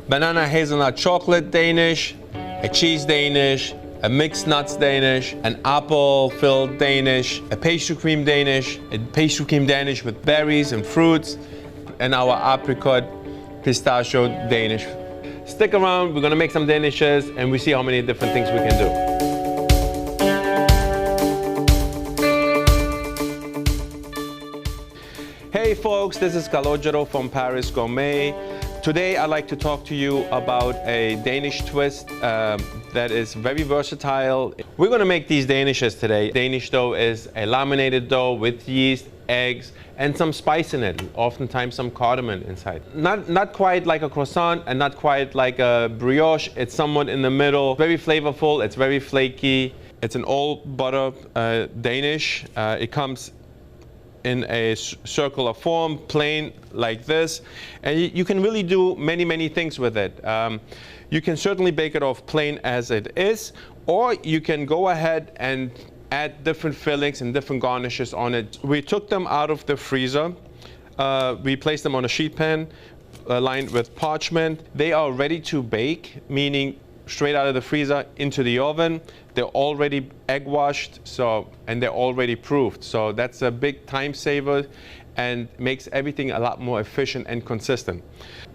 Banana hazelnut chocolate Danish, a cheese Danish, a mixed nuts Danish, an apple-filled Danish, a pastry cream Danish, a pastry cream Danish with berries and fruits, and our apricot pistachio Danish. Stick around, we're gonna make some Danishes and we see how many different things we can do. Hey folks, this is Calogero from Paris Gourmet. Today I'd like to talk to you about a Danish twist that is very versatile. We're gonna make these Danishes today. Danish dough is a laminated dough with yeast, eggs, and some spice in it, oftentimes some cardamom inside. Not quite like a croissant and not quite like a brioche. It's somewhat in the middle. Very flavorful, it's very flaky. It's an all butter Danish. It comes in a circular form, plain like this. And you can really do many things with it. You can certainly bake it off plain as it is, or you can go ahead and add different fillings and different garnishes on it. We took them out of the freezer. We placed them on a sheet pan lined with parchment. They are ready to bake, meaning straight out of the freezer into the oven. They're already egg washed, and they're already proofed. So that's a big time saver and makes everything a lot more efficient and consistent.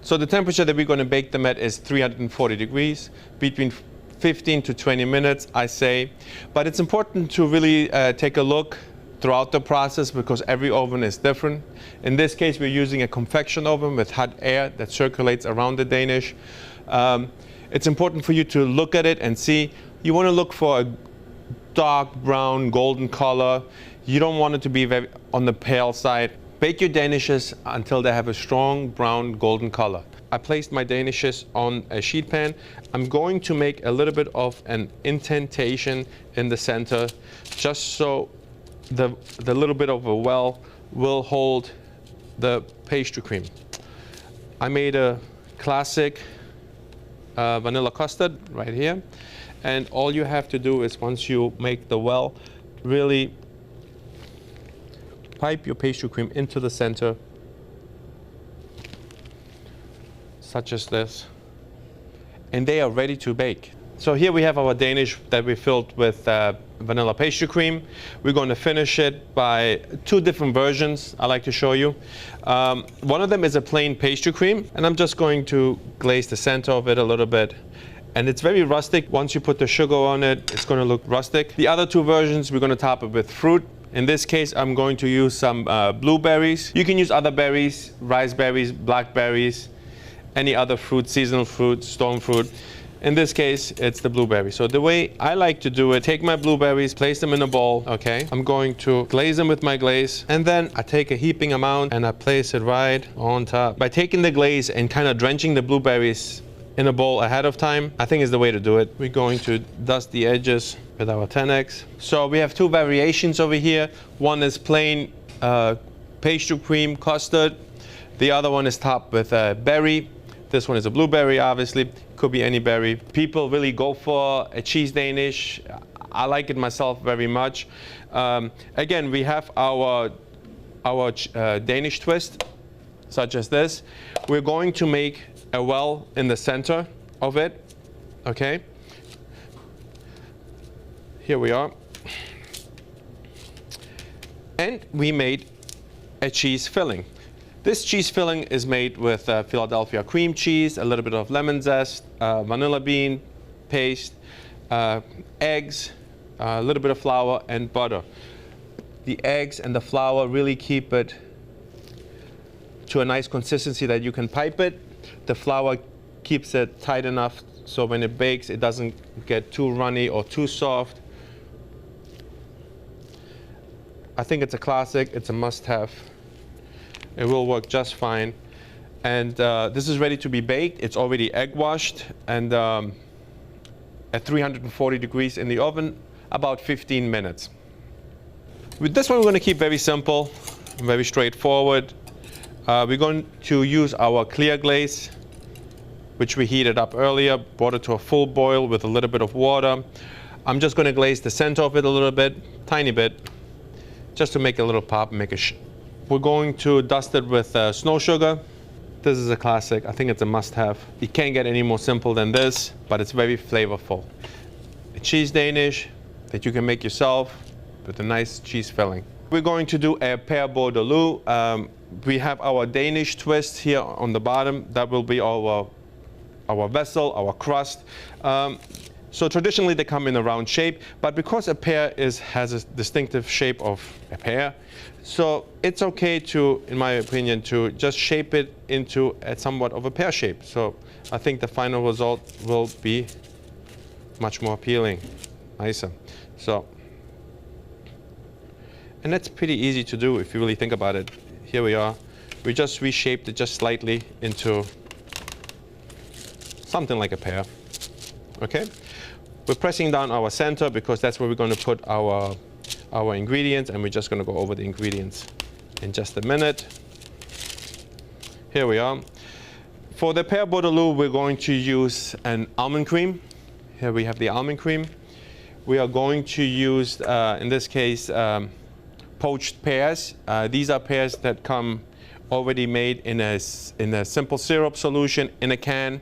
So the temperature that we're going to bake them at is 340 degrees, between 15 to 20 minutes, I say. But it's important to really take a look throughout the process because every oven is different. In this case, we're using a convection oven with hot air that circulates around the Danish. It's important for you to look at it and see. You want to look for a dark brown, golden color. You don't want it to be very on the pale side. Bake your Danishes until they have a strong brown, golden color. I placed my Danishes on a sheet pan. I'm going to make a little bit of an indentation in the center, just so the little bit of a well will hold the pastry cream. I made a classic vanilla custard right here. And all you have to do is, once you make the well, really pipe your pastry cream into the center, such as this. And they are ready to bake. So here we have our Danish that we filled with vanilla pastry cream. We're going to finish it by two different versions I like to show you. One of them is a plain pastry cream, and I'm just going to glaze the center of it a little bit. And it's very rustic. Once you put the sugar on it, it's going to look rustic. The other two versions, we're going to top it with fruit. In this case, I'm going to use some blueberries. You can use other berries, raspberries, blackberries, any other fruit, seasonal fruit, stone fruit. In this case, it's the blueberry. So the way I like to do it, take my blueberries, place them in a bowl, okay? I'm going to glaze them with my glaze, and then I take a heaping amount and I place it right on top. By taking the glaze and kind of drenching the blueberries in a bowl ahead of time, I think is the way to do it. We're going to dust the edges with our 10X. So we have two variations over here. One is plain pastry cream custard. The other one is topped with a berry. This one is a blueberry, obviously. Could be any berry. People really go for a cheese Danish. I like it myself very much. Again, we have our Danish twist, such as this. We're going to make a well in the center of it, okay? Here we are. And we made a cheese filling. This cheese filling is made with Philadelphia cream cheese, a little bit of lemon zest, vanilla bean paste, eggs, a little bit of flour, and butter. The eggs and the flour really keep it to a nice consistency that you can pipe it. The flour keeps it tight enough so when it bakes, it doesn't get too runny or too soft. I think it's a classic, it's a must-have. It will work just fine. And this is ready to be baked. It's already egg washed and at 340 degrees in the oven, about 15 minutes. With this one, we're going to keep very simple, very straightforward. We're going to use our clear glaze, which we heated up earlier, brought it to a full boil with a little bit of water. I'm just going to glaze the center of it a little bit, tiny bit, just to make a little pop, we're going to dust it with snow sugar. This is a classic. I think it's a must-have. You can't get any more simple than this, but it's very flavorful. A cheese Danish that you can make yourself with a nice cheese filling. We're going to do a Pear Bourdaloue. We have our Danish twist here on the bottom. That will be our vessel, our crust. So traditionally they come in a round shape, but because a pear has a distinctive shape of a pear, so it's okay to, in my opinion, to just shape it into a somewhat of a pear shape. So I think the final result will be much more appealing, nicer. So, and that's pretty easy to do if you really think about it. Here we are. We just reshaped it just slightly into something like a pear. Okay? We're pressing down our center because that's where we're going to put our ingredients, and we're just going to go over the ingredients in just a minute. Here we are. For the Pear Bourdaloue, we're going to use an almond cream. Here we have the almond cream. We are going to use, in this case, poached pears. These are pears that come already made in a simple syrup solution in a can.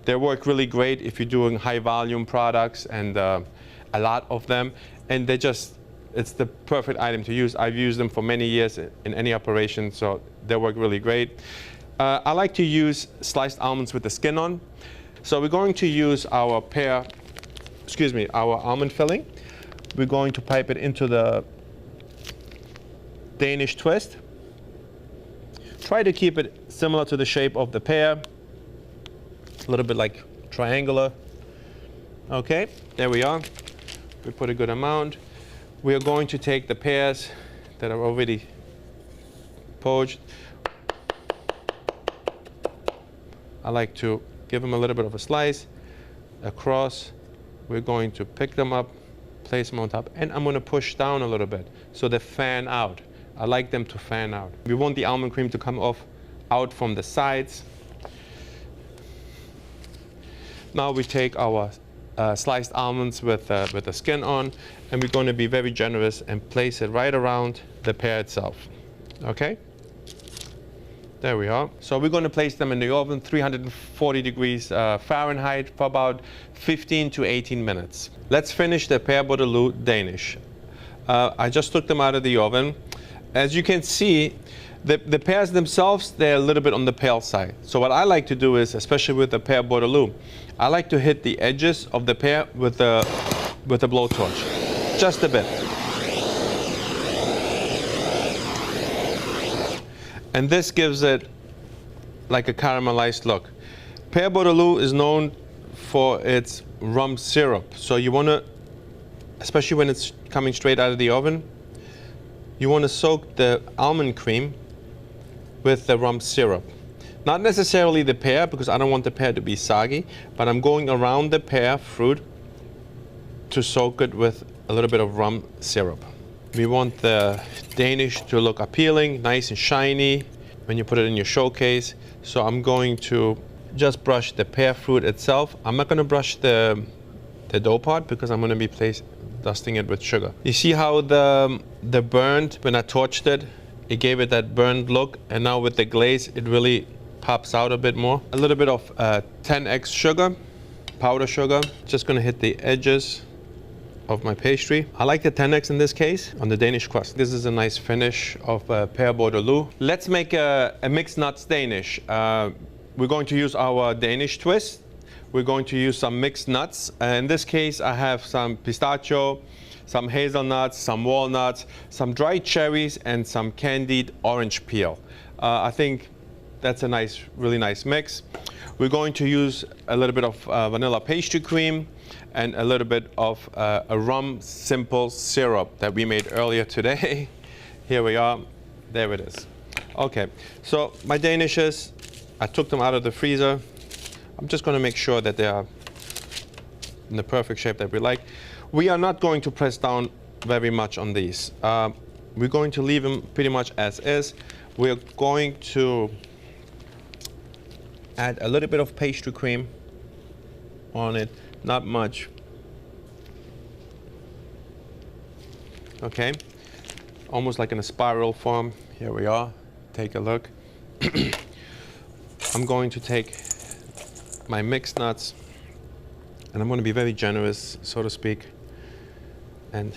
They work really great if you're doing high volume products and a lot of them. And it's the perfect item to use. I've used them for many years in any operation, so they work really great. I like to use sliced almonds with the skin on. So we're going to use our our almond filling. We're going to pipe it into the Danish twist. Try to keep it similar to the shape of the pear. A little bit like triangular. Okay, there we are. We put a good amount. We are going to take the pears that are already poached. I like to give them a little bit of a slice across. We're going to pick them up, place them on top, and I'm going to push down a little bit so they fan out. I like them to fan out. We want the almond cream to come out from the sides. Now we take our sliced almonds with the skin on, and we're going to be very generous and place it right around the pear itself. Okay? There we are. So we're going to place them in the oven, 340 degrees Fahrenheit for about 15 to 18 minutes. Let's finish the Pear Bourdaloue Danish. I just took them out of the oven. As you can see, the pears themselves, they're a little bit on the pale side. So what I like to do is, especially with the Pear Bourdaloue, I like to hit the edges of the pear with a blowtorch, just a bit. And this gives it like a caramelized look. Pear Bourdaloue is known for its rum syrup. So you want to, especially when it's coming straight out of the oven, you want to soak the almond cream with the rum syrup. Not necessarily the pear, because I don't want the pear to be soggy, but I'm going around the pear fruit to soak it with a little bit of rum syrup. We want the Danish to look appealing, nice and shiny when you put it in your showcase. So I'm going to just brush the pear fruit itself. I'm not going to brush the dough part because I'm going to be dusting it with sugar. You see how the burnt, when I torched it, it gave it that burned look, and now with the glaze it really pops out a bit more. A little bit of 10x sugar, powder sugar. Just going to hit the edges of my pastry. I like the 10x in this case on the Danish crust. This is a nice finish of Pear Bourdaloue. Let's make a mixed nuts Danish. We're going to use our Danish twist. We're going to use some mixed nuts. In this case, I have some pistachio, some hazelnuts, some walnuts, some dried cherries, and some candied orange peel. I think that's a nice, really nice mix. We're going to use a little bit of vanilla pastry cream and a little bit of a rum simple syrup that we made earlier today. Here we are. There it is. Okay, so my Danishes, I took them out of the freezer. I'm just going to make sure that they are in the perfect shape that we like. We are not going to press down very much on these. We're going to leave them pretty much as is. We're going to add a little bit of pastry cream on it, not much. Okay, almost like in a spiral form. Here we are. Take a look. I'm going to take my mixed nuts, and I'm going to be very generous, so to speak, and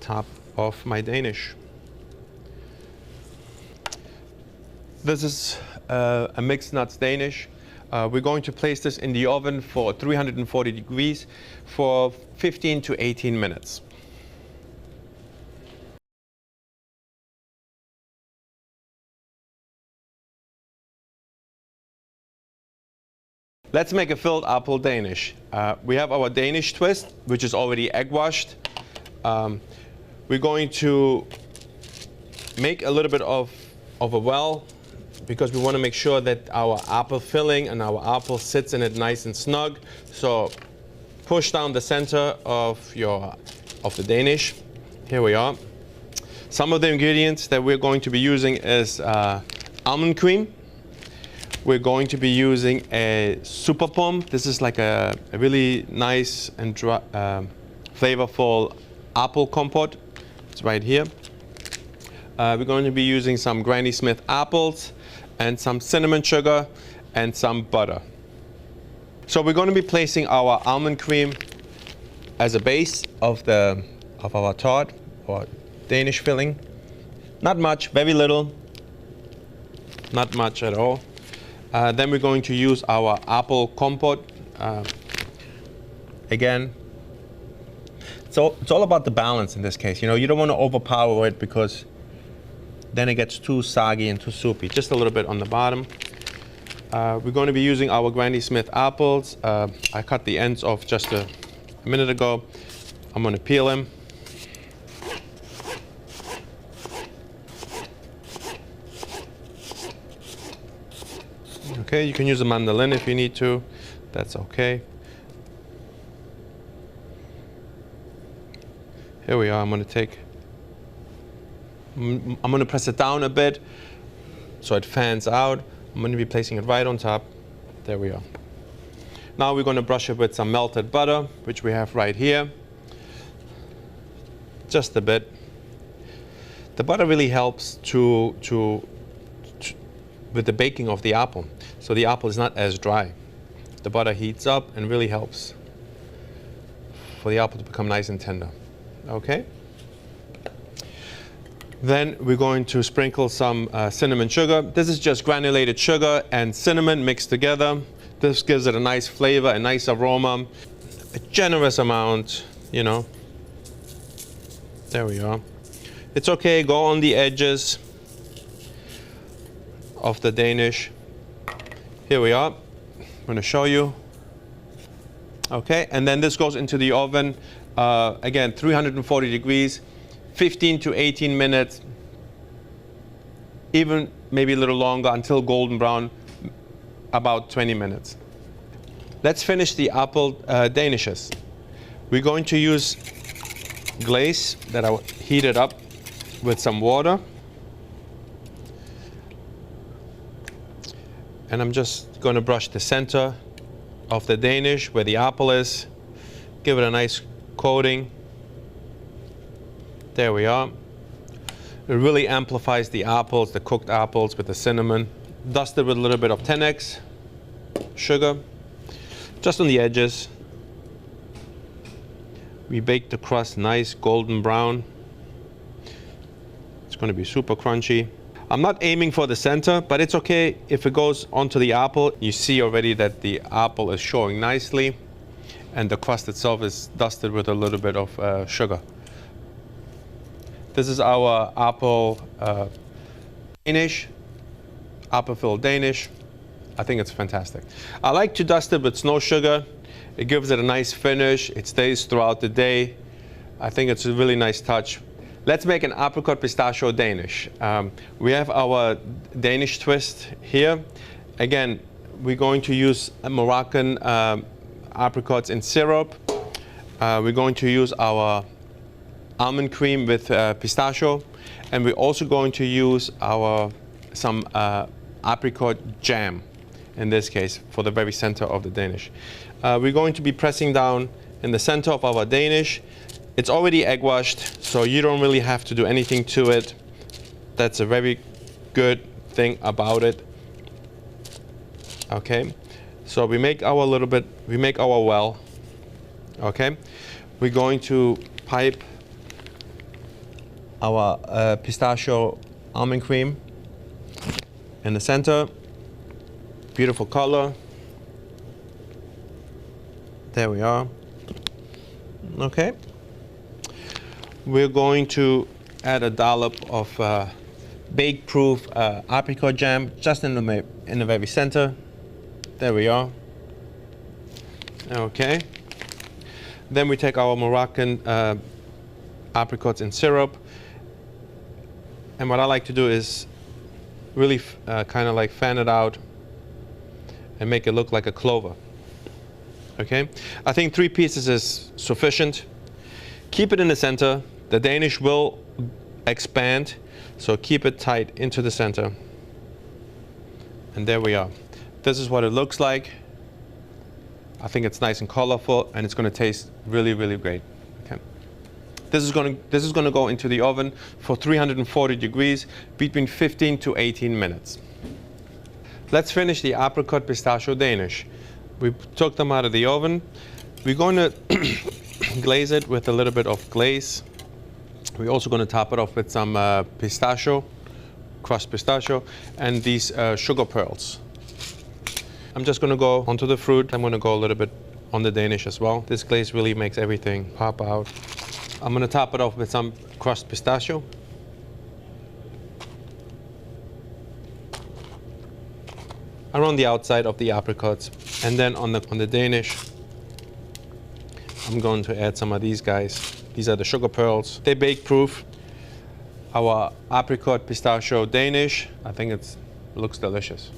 top off my Danish. This is a mixed nuts Danish. We're going to place this in the oven for 340 degrees for 15 to 18 minutes. Let's make a filled apple Danish. We have our Danish twist, which is already egg washed. We're going to make a little bit of a well, because we want to make sure that our apple filling and our apple sits in it nice and snug. So push down the center of the Danish. Here we are. Some of the ingredients that we're going to be using is almond cream. We're going to be using a super plum. This is like a really nice and dry, flavorful apple compote. It's right here. We're going to be using some Granny Smith apples and some cinnamon sugar and some butter. So we're going to be placing our almond cream as a base of our tart or Danish filling. Not much, very little, not much at all. Then we're going to use our apple compote. Again, so it's all about the balance in this case. You know, you don't want to overpower it because then it gets too soggy and too soupy. Just a little bit on the bottom. We're going to be using our Granny Smith apples. I cut the ends off just a minute ago. I'm going to peel them. Okay, you can use a mandolin if you need to. That's okay. Here we are. I'm going to press it down a bit so it fans out. I'm going to be placing it right on top. There we are. Now we're going to brush it with some melted butter, which we have right here. Just a bit. The butter really helps with the baking of the apple. So the apple is not as dry. The butter heats up and really helps for the apple to become nice and tender. Okay? Then we're going to sprinkle some cinnamon sugar. This is just granulated sugar and cinnamon mixed together. This gives it a nice flavor, a nice aroma. A generous amount, you know. There we are. It's okay, go on the edges of the Danish. Here we are. I'm going to show you. Okay, and then this goes into the oven. Again, 340 degrees, 15 to 18 minutes, even maybe a little longer, until golden brown, about 20 minutes. Let's finish the apple Danishes. We're going to use glaze that I heated up with some water. And I'm just going to brush the center of the Danish where the apple is. Give it a nice coating. There we are. It really amplifies the apples, the cooked apples with the cinnamon. Dust it with a little bit of 10x sugar, just on the edges. We bake the crust nice golden brown. It's going to be super crunchy. I'm not aiming for the center, but it's okay if it goes onto the apple. You see already that the apple is showing nicely, and the crust itself is dusted with a little bit of sugar. This is our apple Danish, apple-filled Danish. I think it's fantastic. I like to dust it with snow sugar. It gives it a nice finish. It stays throughout the day. I think it's a really nice touch. Let's make an apricot pistachio Danish. We have our Danish twist here. Again, we're going to use Moroccan apricots in syrup. We're going to use our almond cream with pistachio, and we're also going to use some apricot jam, in this case, for the very center of the Danish. We're going to be pressing down in the center of our Danish. It's already egg washed, so you don't really have to do anything to it. That's a very good thing about it. Okay, so we make our well. Okay, we're going to pipe our pistachio almond cream in the center. Beautiful color. There we are. Okay, we're going to add a dollop of bake-proof apricot jam just in the very center. There we are. Okay. Then we take our Moroccan apricots in syrup, and what I like to do is really kind of like fan it out and make it look like a clover. Okay, I think 3 pieces is sufficient. Keep it in the center. The Danish will expand, so keep it tight into the center. And there we are. This is what it looks like. I think it's nice and colorful, and it's going to taste really, really great. Okay. This is going to go into the oven for 340 degrees between 15 to 18 minutes. Let's finish the apricot pistachio Danish. We took them out of the oven. We're going to glaze it with a little bit of glaze. We're also going to top it off with some pistachio, crushed pistachio, and these sugar pearls. I'm just going to go onto the fruit. I'm going to go a little bit on the Danish as well. This glaze really makes everything pop out. I'm going to top it off with some crushed pistachio. Around the outside of the apricots, and then on the Danish, I'm going to add some of these guys. These are the sugar pearls. They're bake proof. Our apricot pistachio Danish. I think it looks delicious.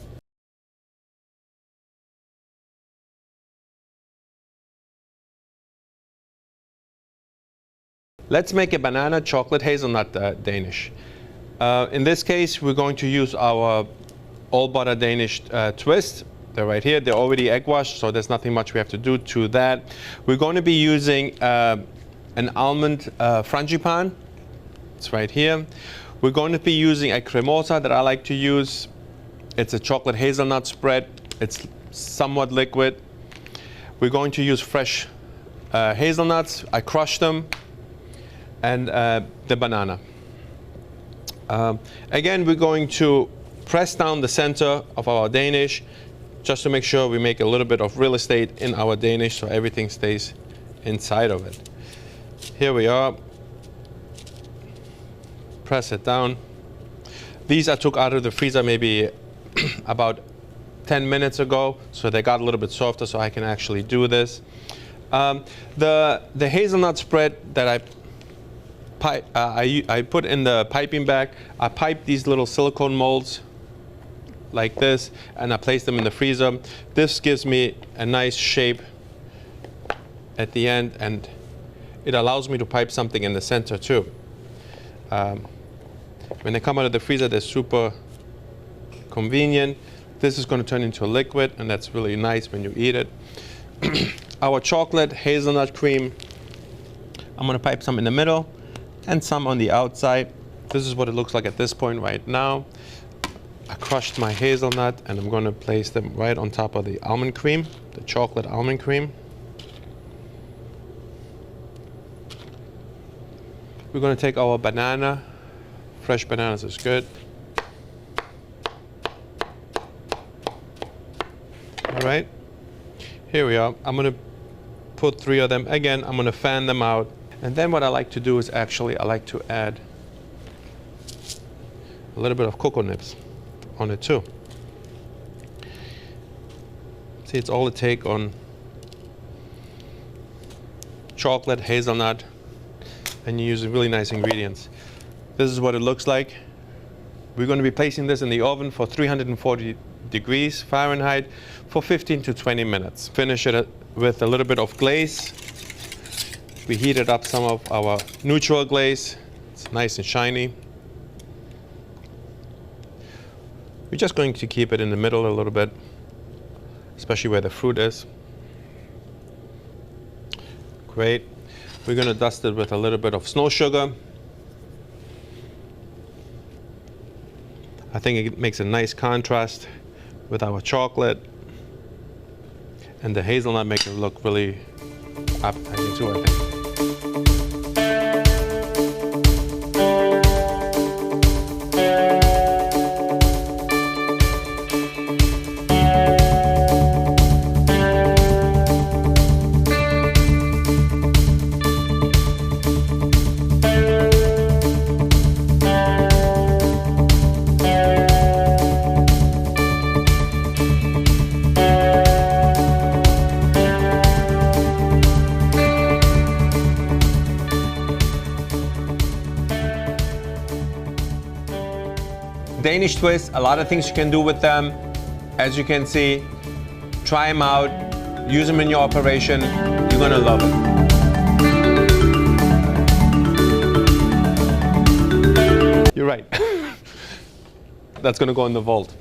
Let's make a banana chocolate hazelnut Danish. In this case, we're going to use our all butter Danish twist. They're right here. They're already egg washed, so there's nothing much we have to do to that. We're going to be using an almond frangipan. It's right here. We're going to be using a cremosa that I like to use. It's a chocolate hazelnut spread. It's somewhat liquid. We're going to use fresh hazelnuts. I crushed them, and the banana. Again, we're going to press down the center of our Danish just to make sure we make a little bit of real estate in our Danish so everything stays inside of it. Here we are. Press it down. These I took out of the freezer maybe about 10 minutes ago, so they got a little bit softer so I can actually do this. The hazelnut spread that I put in the piping bag, I piped these little silicone molds like this, and I place them in the freezer. This gives me a nice shape at the end, and it allows me to pipe something in the center too. When they come out of the freezer, they're super convenient. This is going to turn into a liquid, and that's really nice when you eat it. Our chocolate hazelnut cream, I'm going to pipe some in the middle and some on the outside. This is what it looks like at this point right now. I crushed my hazelnut, and I'm going to place them right on top of the almond cream, the chocolate almond cream. We're going to take our banana. Fresh bananas is good. All right, here we are. I'm going to put 3 of them. Again, I'm going to fan them out. And then what I like to do is actually I like to add a little bit of cocoa nibs on it too. See, it's all it takes on chocolate, hazelnut, and you use really nice ingredients. This is what it looks like. We're going to be placing this in the oven for 340 degrees Fahrenheit for 15 to 20 minutes. Finish it with a little bit of glaze. We heated up some of our neutral glaze. It's nice and shiny. We're just going to keep it in the middle a little bit, especially where the fruit is. Great. We're going to dust it with a little bit of snow sugar. I think it makes a nice contrast with our chocolate. And the hazelnut makes it look really appetizing too, I think. Danish twist, a lot of things you can do with them. As you can see, try them out, use them in your operation. You're gonna love it. You're right. That's gonna go in the vault.